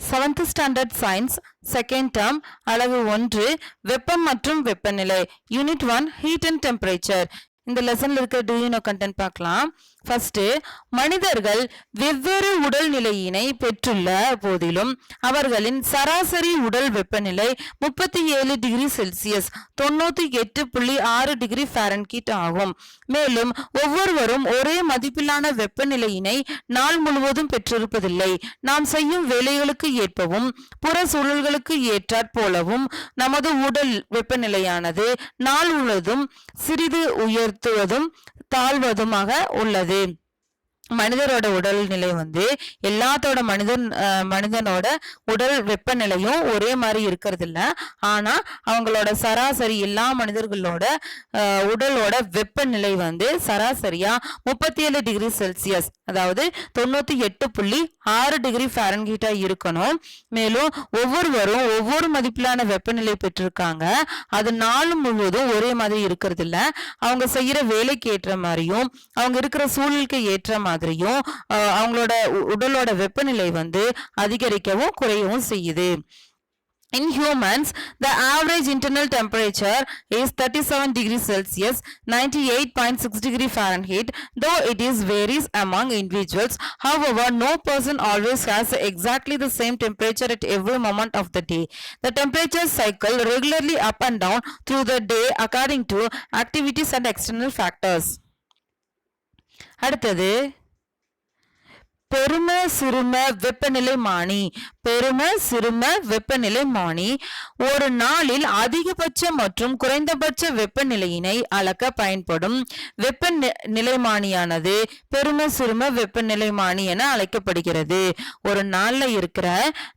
7th standard science second term அலகு 1 வெப்பம் மற்றும் வெப்பநிலை யூனிட் 1 ஹீட் அண்ட் டெம்பரேச்சர். இந்த லெசன்ல இருக்க டு யூ நோ கண்டென்ட் பார்க்கலாம். ஃபர்ஸ்ட், மனிதர்கள் வெவ்வேறு உடல் நிலையினை பெற்றுள்ள போதிலும் அவர்களின் சராசரி உடல் வெப்பநிலை 37 டிகிரி செல்சியஸ் 98.6 டிகிரி ஃபாரன்ஹீட் ஆகும். மேலும் ஒவ்வொருவரும் ஒரே மதிப்பிலான வெப்பநிலையினை நாள் முழுவதும் பெற்றிருப்பதில்லை. நாம் செய்யும் வேலைகளுக்கு ஏற்பவும் புற சூழல்களுக்கு ஏற்றாற் போலவும் நமது உடல் வெப்பநிலையானது நாள் முழுவதும் சிறிது உயர்த்துவதும் தாழ்வதுமாக உள்ளது. மனிதரோட உடல் நிலை எல்லாத்தோட மனிதனோட உடல் வெப்பநிலையும் ஒரே மாதிரி இருக்கிறது இல்ல. ஆனா அவங்களோட சராசரி எல்லா மனிதர்களோட உடலோட வெப்பநிலை சராசரியா 37 டிகிரி செல்சியஸ் அதாவது 98.6 டிகிரி ஃபாரன்ஹீட்டா இருக்கணும். மேலும் ஒவ்வொருவரும் ஒவ்வொரு மதிப்பிலான வெப்பநிலை பெற்றிருக்காங்க. அது நாள் முழுவதும் ஒரே மாதிரி இருக்கிறது இல்ல. அவங்க செய்யற வேலைக்கு ஏற்ற மாதிரியும் அவங்க இருக்கிற சூழலுக்கு ஏற்ற மாதிரி அவங்களோட உடலோட வெப்பநிலை அதிகரிக்கவும் குறையவும் செய்யுது. In humans, the average internal temperature is 37 degrees Celsius, 98.6 degree Fahrenheit, though it is varies among individuals. However, no person always has exactly the same temperature at every moment of the day. The temperature cycle regularly up and down through the day according to activities and external factors. அடுத்தது பெரும சிறும வெப்பநிலைமானி. பெரும சிறும வெப்பநிலைமானி ஒரு நாளில் அதிகபட்ச மற்றும் குறைந்தபட்ச வெப்பநிலையினை அளக்க பயன்படும் வெப்பநிலைமானியானது பெரும சிறும வெப்பநிலைமானி என அழைக்கப்படுகிறது. ஒரு நாள்ல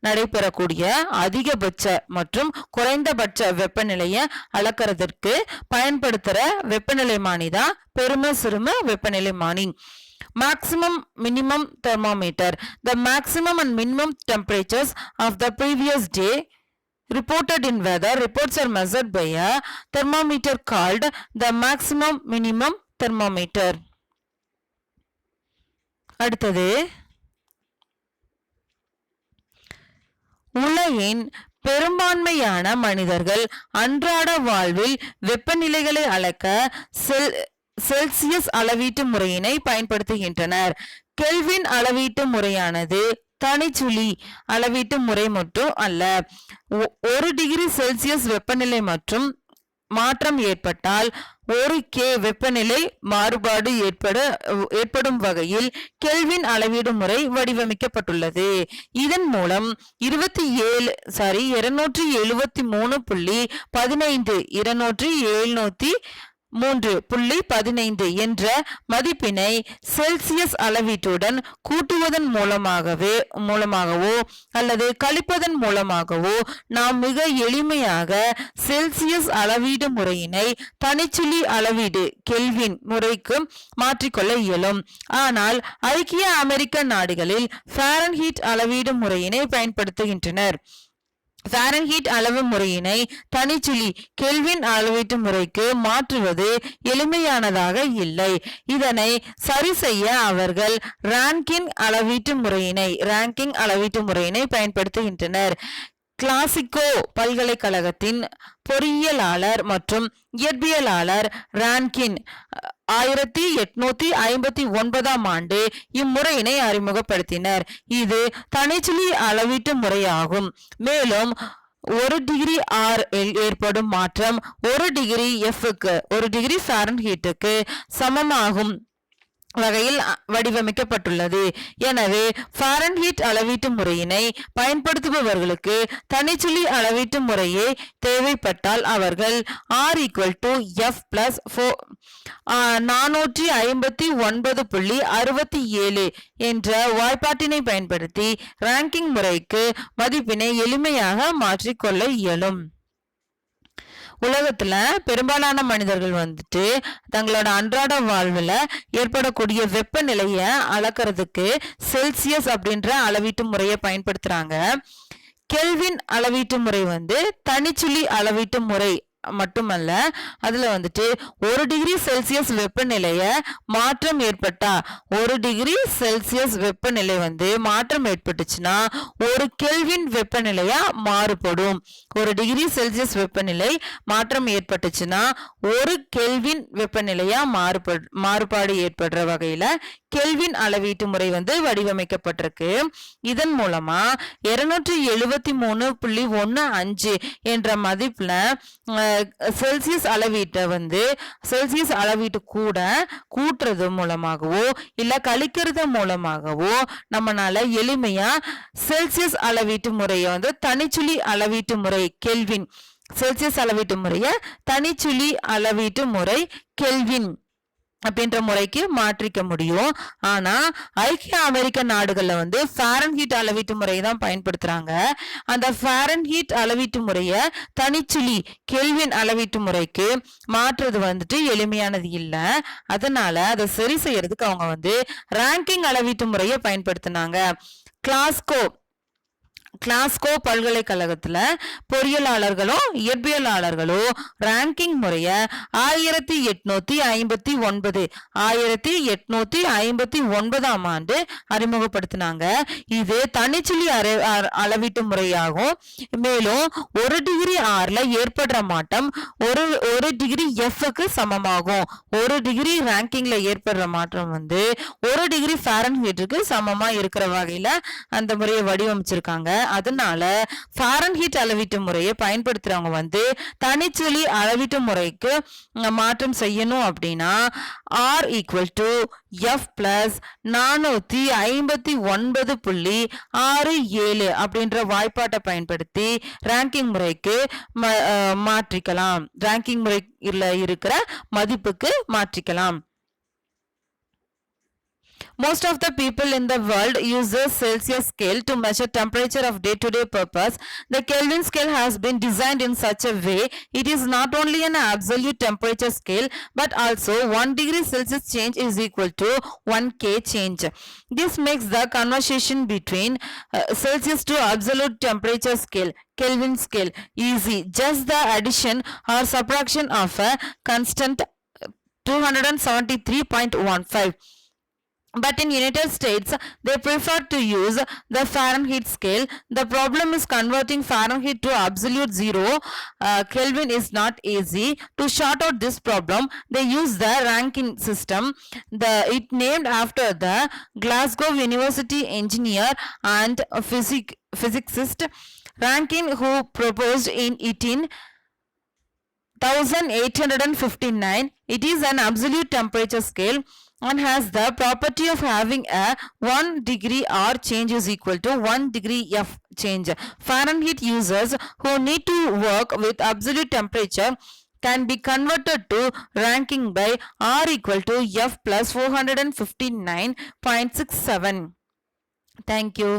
நடைபெறக்கூடிய அதிகபட்ச மற்றும் குறைந்தபட்ச வெப்பநிலையை அளக்கிறதுக்கு பயன்படுத்துற வெப்பநிலைமானி தான் பெரும சிறும வெப்பநிலைமானி. Maximum minimum thermometer. The maximum and minimum temperatures of the previous day reported in weather reports are measured by a thermometer called the maximum minimum thermometer. அடுத்தது, உலகின் பெரும்பான்மையான மனிதர்கள் அன்றாட வாழ்வில் வெப்பநிலைகளை அளக்க செல்சியஸ் அளவீட்டு முறையினை பயன்படுத்துகின்றனர். கெல்வின் அளவீட்டு முறையானது தனிச்சுழி அளவீட்டு முறை மட்டும் அல்ல. 1 டிகிரி செல்சியஸ் வெப்பநிலை மற்றும் மாற்றம் ஏற்பட்டால் 1 K வெப்பநிலை மாறுபாடு ஏற்படும் வகையில் கெல்வின் அளவீடு முறை வடிவமைக்கப்பட்டுள்ளது. இதன் மூலம் 273.15 என்ற மதிப்பினை செல்சியஸ் அளவீட்டுடன் கூட்டுவதன் மூலமாகவோ அல்லது கழிப்பதன் மூலமாகவோ நாம் மிக எளிமையாக செல்சியஸ் அளவீடு முறையினை தனிச்சுழி அளவீடு கெல்வின் முறைக்கு மாற்றிக்கொள்ள இயலும். ஆனால் ஐக்கிய அமெரிக்க நாடுகளில் ஃபாரன்ஹீட் அளவீடு முறையினை பயன்படுத்துகின்றனர். ஃபாரன்ஹீட் அளவு முறையினை தனிச்சுழி கெல்வின் அளவீட்டு முறைக்கு மாற்றுவது எளிமையானதாக இல்லை. இதனை சரி செய்ய அவர்கள் ராங்கின் அளவீட்டு முறையினை பயன்படுத்துகின்றனர். கிளாசிகோ பல்கலைக்கழகத்தின் பொறியியலாளர் மற்றும் இயற்பியலாளர் ரான்கின் 1859 ஆண்டு இம்முறையினை அறிமுகப்படுத்தினர். இது தனிச்சுழி அளவீட்டு முறையாகும். மேலும் 1 டிகிரி R ஏற்படும் மாற்றம் 1 டிகிரி F-க்கு 1 டிகிரி ஃபாரன்ஹீட்டுக்கு சமமாகும் வகையில் வடிவமைக்கப்பட்டுள்ளது. எனவே ஃபாரன்ஹீட் அளவீட்டு முறையினை பயன்படுத்துபவர்களுக்கு தனிச்சுழி அளவீட்டு முறையே தேவைப்பட்டால் அவர்கள் R = F + 459.67 என்ற வாய்ப்பாட்டினை பயன்படுத்தி ரேங்கிங் முறைக்கு மதிப்பினை எளிமையாக மாற்றிக்கொள்ள இயலும். உலகத்துல பெரும்பாலான மனிதர்கள் தங்களோட அன்றாட வாழ்வுல ஏற்படக்கூடிய வெப்பநிலைய அளக்கிறதுக்கு செல்சியஸ் அப்படின்ற அளவீட்டு முறையை பயன்படுத்துறாங்க. கெல்வின் அளவீட்டு முறை தனிச்சுழி அளவீட்டு முறை மட்டுமல்ல அதுல வந்துட்டு 1 டிகிரி செல்சியஸ் வெப்பநிலைய மாற்றம் ஏற்பட்டா 1 டிகிரி செல்சியஸ் வெப்பநிலை வந்து மாற்றம் ஏற்பட்டுச்சுன்னா 1 கெல்வின் வெப்பநிலையா மாறுபடும். 1 டிகிரி செல்சியஸ் வெப்பநிலை மாற்றம் ஏற்பட்டுச்சுன்னா 1 கெல்வின் வெப்பநிலையா மாறுபாடு ஏற்படுற வகையில கெல்வின் அளவீட்டு முறை வந்து வடிவமைக்கப்பட்டிருக்கு. இதன் மூலமா 273.15 என்ற மதிப்புல செல்சியஸ் அளவீட்டை வந்து செல்சியஸ் அளவீட்டு கூட கூட்டுறது மூலமாகவோ இல்ல கழிக்கிறது மூலமாகவோ நம்மளால எளிமையா செல்சியஸ் அளவீட்டு முறையை வந்து தனிச்சுழி அளவீட்டு முறை கெல்வின் செல்சியஸ் அளவீட்டு முறைய தனிச்சுழி அளவீட்டு முறை கெல்வின் அப்படின்ற முறைக்கு மாற்றிக்க முடியும். ஆனா ஐக்கிய அமெரிக்க நாடுகள்ல வந்து ஃபாரன்ஹீட் அளவீட்டு முறையை தான் பயன்படுத்துறாங்க. அந்த ஃபாரன்ஹீட் அளவீட்டு முறைய தனிச்சுழி கெல்வின் அளவீட்டு முறைக்கு மாற்றுறது வந்துட்டு எளிமையானது இல்லை. அதனால அதை சரி செய்யறதுக்கு அவங்க வந்து ரேங்கிங் அளவீட்டு முறையை பயன்படுத்தினாங்க. கிளாஸ்கோ பல்கலைக்கழகத்துல பொறியியலாளர்களும் இயற்பியலாளர்களும் ரேங்கிங் முறைய 1859 ஆண்டு அறிமுகப்படுத்தினாங்க. இது தனிச்சுழி அளவீட்டு முறையாகும். மேலும் 1 டிகிரி ஆர்ல ஏற்படுற மாற்றம் 1 டிகிரி எஃப்க்கு சமமாகும். 1 டிகிரி ரேங்கிங்ல ஏற்படுற மாற்றம் வந்து 1 டிகிரி ஃபாரன்ஹீட்டுக்கு சமமா இருக்கிற வகையில அந்த முறையை வடிவமைச்சிருக்காங்க. அதனால ஃபாரன்ஹீட் அளவீட்டு முறையை பயன்படுத்துறவங்க வந்து தனிச்சுழி அளவீட்டு முறைக்கு மாற்றம் செய்யணும் அப்படின்னா R = F + 459.67 அப்படின்ற வாய்ப்பாட்டை பயன்படுத்தி ரேங்கிங் முறைக்கு மாற்றிக்கலாம். ரேங்கிங் முறையில் இருக்கிற மதிப்புக்கு மாற்றிக்கலாம். Most of the people in the world use the Celsius scale to measure temperature of day-to-day purpose. The Kelvin scale has been designed in such a way it is not only an absolute temperature scale but also 1 degree Celsius change is equal to 1 K change. This makes the conversion between Celsius to absolute temperature scale Kelvin scale easy. Just the addition or subtraction of a constant 273.15. But in United States, they prefer to use the Fahrenheit scale. The problem is converting Fahrenheit to absolute zero Kelvin is not easy. To sort out this problem, they use the Rankine system. It named after the Glasgow University engineer and physicist Rankine, who proposed in 1859. It is an absolute temperature scale and has the property of having a 1 degree R change is equal to 1 degree F change. Fahrenheit users who need to work with absolute temperature can be converted to Rankine by R = F + 459.67. Thank you.